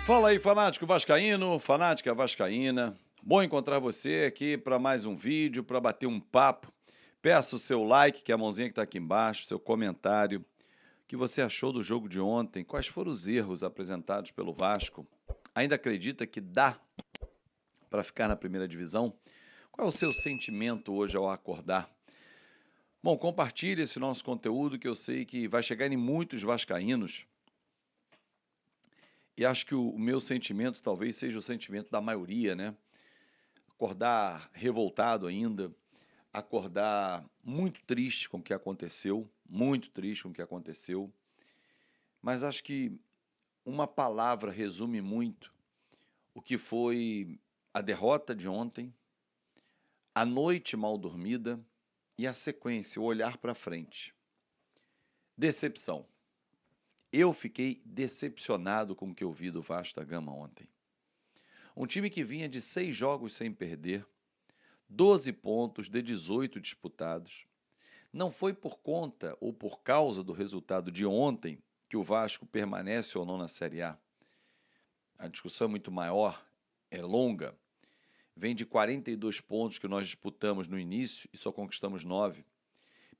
Fala aí, fanático vascaíno, fanática vascaína. Bom encontrar você aqui para mais um vídeo, para bater um papo. Peço o seu like, que é a mãozinha que está aqui embaixo, seu comentário. O que você achou do jogo de ontem? Quais foram os erros apresentados pelo Vasco? Ainda acredita que dá para ficar na primeira divisão? Qual é o seu sentimento hoje ao acordar? Bom, compartilhe esse nosso conteúdo que eu sei que vai chegar em muitos vascaínos. E acho que o meu sentimento talvez seja o sentimento da maioria, né? Acordar revoltado ainda, acordar muito triste com o que aconteceu, muito triste com o que aconteceu. Mas acho que uma palavra resume muito o que foi a derrota de ontem, a noite mal dormida e a sequência, o olhar para frente. Decepção. Eu fiquei decepcionado com o que eu vi do Vasco da Gama ontem. Um time que vinha de 6 jogos sem perder, 12 pontos de 18 disputados. Não foi por conta ou por causa do resultado de ontem que o Vasco permanece ou não na Série A. A discussão é muito maior, é longa. Vem de 42 pontos que nós disputamos no início e só conquistamos 9.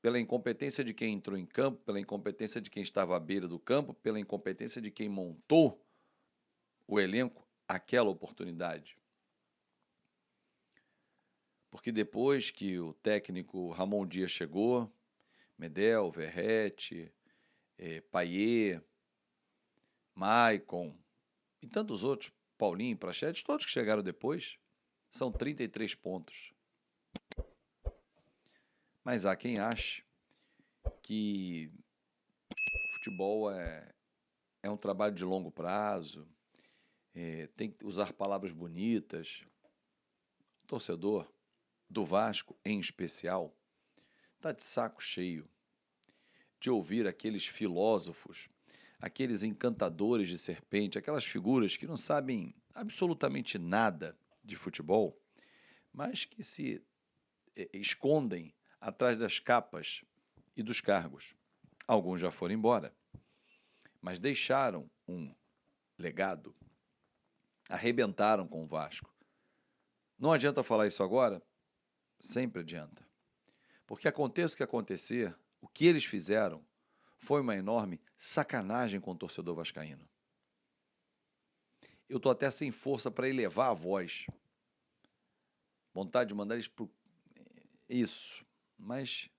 Pela incompetência de quem entrou em campo, pela incompetência de quem estava à beira do campo, pela incompetência de quem montou o elenco, aquela oportunidade. Porque depois que o técnico Ramon Dias chegou, Medel, Verratti, Payet, Maicon e tantos outros, Paulinho, Prachetes, todos que chegaram depois, são 33 pontos. Mas há quem ache que futebol é um trabalho de longo prazo, tem que usar palavras bonitas. O torcedor do Vasco, em especial, está de saco cheio de ouvir aqueles filósofos, aqueles encantadores de serpente, aquelas figuras que não sabem absolutamente nada de futebol, mas que se escondem atrás das capas e dos cargos. Alguns já foram embora, mas deixaram um legado, arrebentaram com o Vasco. Não adianta falar isso agora? Sempre adianta. Porque aconteça o que acontecer, o que eles fizeram foi uma enorme sacanagem com o torcedor vascaíno. Eu estou até sem força para elevar a voz. Vontade de mandar eles pro... Isso. Mas,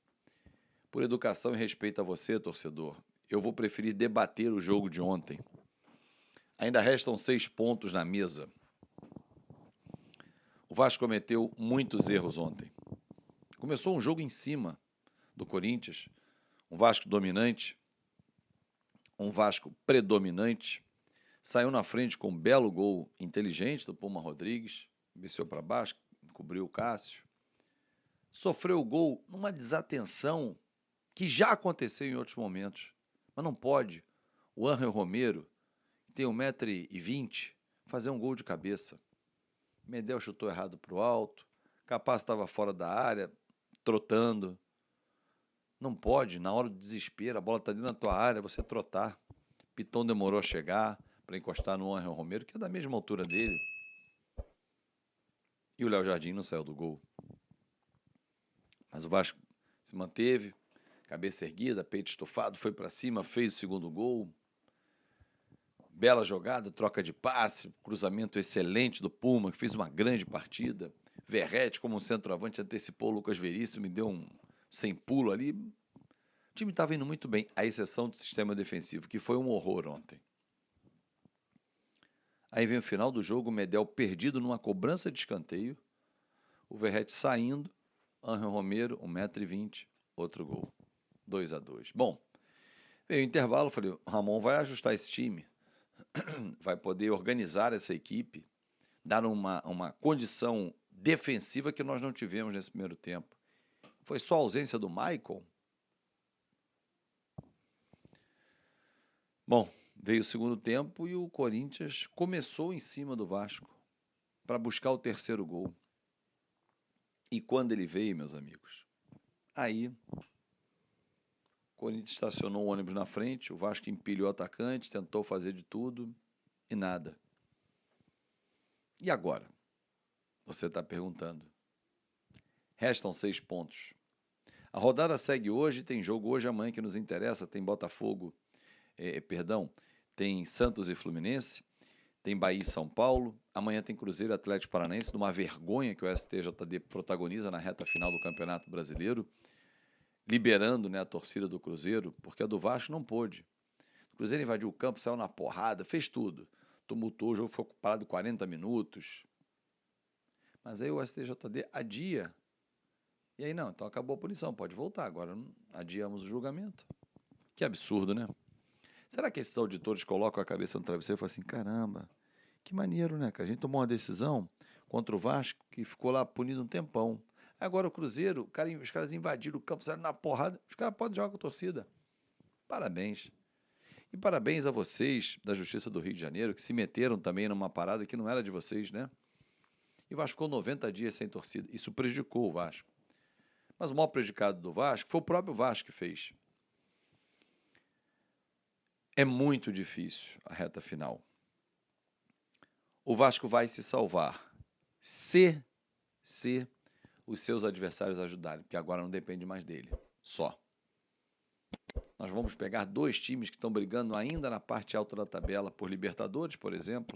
por educação e respeito a você, torcedor, eu vou preferir debater o jogo de ontem. Ainda restam 6 pontos na mesa. O Vasco cometeu muitos erros ontem. Começou um jogo em cima do Corinthians, um Vasco dominante, um Vasco predominante, saiu na frente com um belo gol inteligente do Puma Rodrigues, desceu para baixo, cobriu o Cássio. Sofreu o gol numa desatenção que já aconteceu em outros momentos, mas não pode o Ángel Romero, que tem 1,20 m, fazer um gol de cabeça. Medel chutou errado para o alto, Capaz estava fora da área, trotando. Não pode, na hora do desespero, a bola está dentro da tua área, você trotar. Piton demorou a chegar para encostar no Ángel Romero, que é da mesma altura dele. E o Léo Jardim não saiu do gol. Mas o Vasco se manteve, cabeça erguida, peito estufado, foi para cima, fez o segundo gol. Bela jogada, troca de passe, cruzamento excelente do Puma, que fez uma grande partida. Verratti, como um centroavante, antecipou o Lucas Veríssimo, me deu um sem pulo ali. O time estava indo muito bem, à exceção do sistema defensivo, que foi um horror ontem. Aí vem o final do jogo, o Medel perdido numa cobrança de escanteio, o Verratti saindo, Ángel Romero, 1,20 m, outro gol. 2-2. Bom, veio o intervalo, falei, o Ramon vai ajustar esse time, vai poder organizar essa equipe, dar uma condição defensiva que nós não tivemos nesse primeiro tempo. Foi só a ausência do Maicon? Bom, veio o segundo tempo e o Corinthians começou em cima do Vasco para buscar o terceiro gol. E quando ele veio, meus amigos, aí o Corinthians estacionou o ônibus na frente, o Vasco empilhou o atacante, tentou fazer de tudo e nada. E agora? Você está perguntando. Restam 6 pontos. A rodada segue hoje, tem jogo hoje, amanhã que nos interessa, tem Botafogo, tem Santos e Fluminense, tem Bahia e São Paulo, amanhã tem Cruzeiro e Atlético Paranaense, numa vergonha que o STJD protagoniza na reta final do Campeonato Brasileiro, liberando, né, a torcida do Cruzeiro, porque a do Vasco não pôde. O Cruzeiro invadiu o campo, saiu na porrada, fez tudo. Tumultuou, o jogo foi parado 40 minutos. Mas aí o STJD adia. E aí não, então acabou a punição, pode voltar. Agora adiamos o julgamento. Que absurdo, né? Será que esses auditores colocam a cabeça no travesseiro e falam assim, caramba, que maneiro, né? Que a gente tomou uma decisão contra o Vasco que ficou lá punido um tempão. Agora o Cruzeiro, os caras invadiram o campo, saíram na porrada, os caras podem jogar com a torcida. Parabéns. E parabéns a vocês da Justiça do Rio de Janeiro, que se meteram também numa parada que não era de vocês, né? E o Vasco ficou 90 dias sem torcida. Isso prejudicou o Vasco. Mas o maior prejudicado do Vasco foi o próprio Vasco que fez. É muito difícil a reta final. O Vasco vai se salvar se os seus adversários ajudarem, porque agora não depende mais dele, só. Nós vamos pegar 2 times que estão brigando ainda na parte alta da tabela por Libertadores, por exemplo,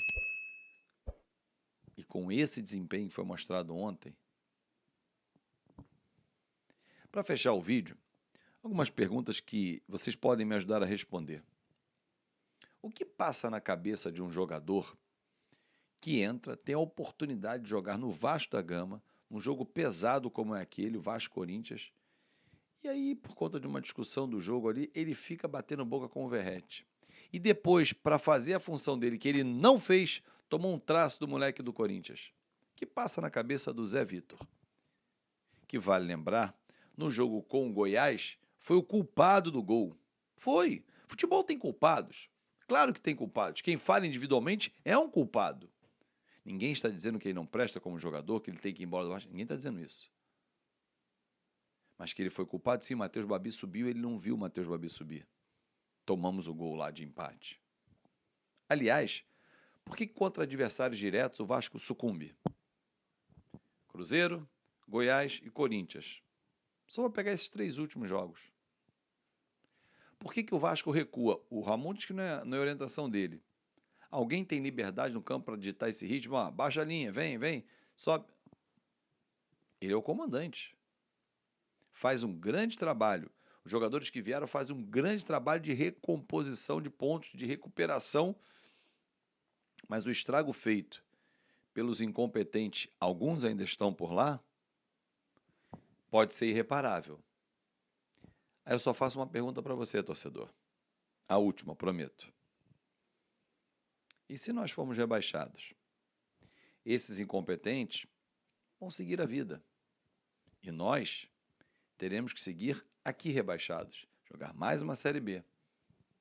e com esse desempenho que foi mostrado ontem. Para fechar o vídeo, algumas perguntas que vocês podem me ajudar a responder. O que passa na cabeça de um jogador que entra, tem a oportunidade de jogar no Vasco da Gama, um jogo pesado como é aquele, o Vasco-Corinthians, e aí, por conta de uma discussão do jogo ali, ele fica batendo boca com o Verratti. E depois, para fazer a função dele, que ele não fez, tomou um traço do moleque do Corinthians. Que passa na cabeça do Zé Vitor. Que vale lembrar, no jogo com o Goiás, foi o culpado do gol. Foi. Futebol tem culpados. Claro que tem culpados. Quem falha individualmente é um culpado. Ninguém está dizendo que ele não presta como jogador, que ele tem que ir embora do Vasco. Ninguém está dizendo isso. Mas que ele foi culpado, sim, o Matheus Babi subiu, ele não viu o Matheus Babi subir. Tomamos o gol lá de empate. Aliás, por que contra adversários diretos o Vasco sucumbe? Cruzeiro, Goiás e Corinthians. Só vou pegar esses 3 últimos jogos. Por que o Vasco recua? O Ramon diz que não é orientação dele. Alguém tem liberdade no campo para digitar esse ritmo? Ah, baixa a linha, vem, sobe. Ele é o comandante. Faz um grande trabalho. Os jogadores que vieram fazem um grande trabalho de recomposição de pontos, de recuperação. Mas o estrago feito pelos incompetentes, alguns ainda estão por lá, pode ser irreparável. Aí eu só faço uma pergunta para você, torcedor. A última, prometo. E se nós formos rebaixados? Esses incompetentes vão seguir a vida. E nós teremos que seguir aqui rebaixados, jogar mais uma Série B.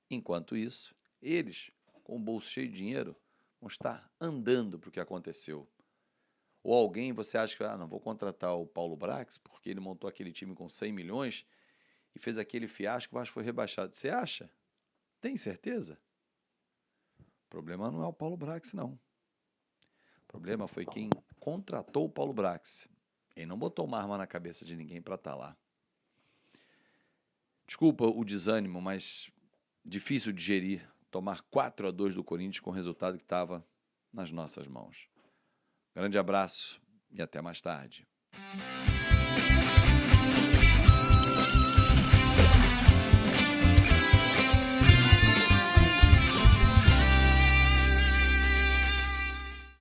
Enquanto isso, eles, com o bolso cheio de dinheiro, vão estar andando para o que aconteceu. Ou alguém, você acha que não vou contratar o Paulo Brax porque ele montou aquele time com 100 milhões e fez aquele fiasco, o Vasco foi rebaixado. Você acha? Tem certeza? O problema não é o Paulo Brax, não. O problema foi quem contratou o Paulo Brax. Ele não botou uma arma na cabeça de ninguém para estar lá. Desculpa o desânimo, mas difícil digerir tomar 4-2 do Corinthians com o resultado que estava nas nossas mãos. Grande abraço e até mais tarde.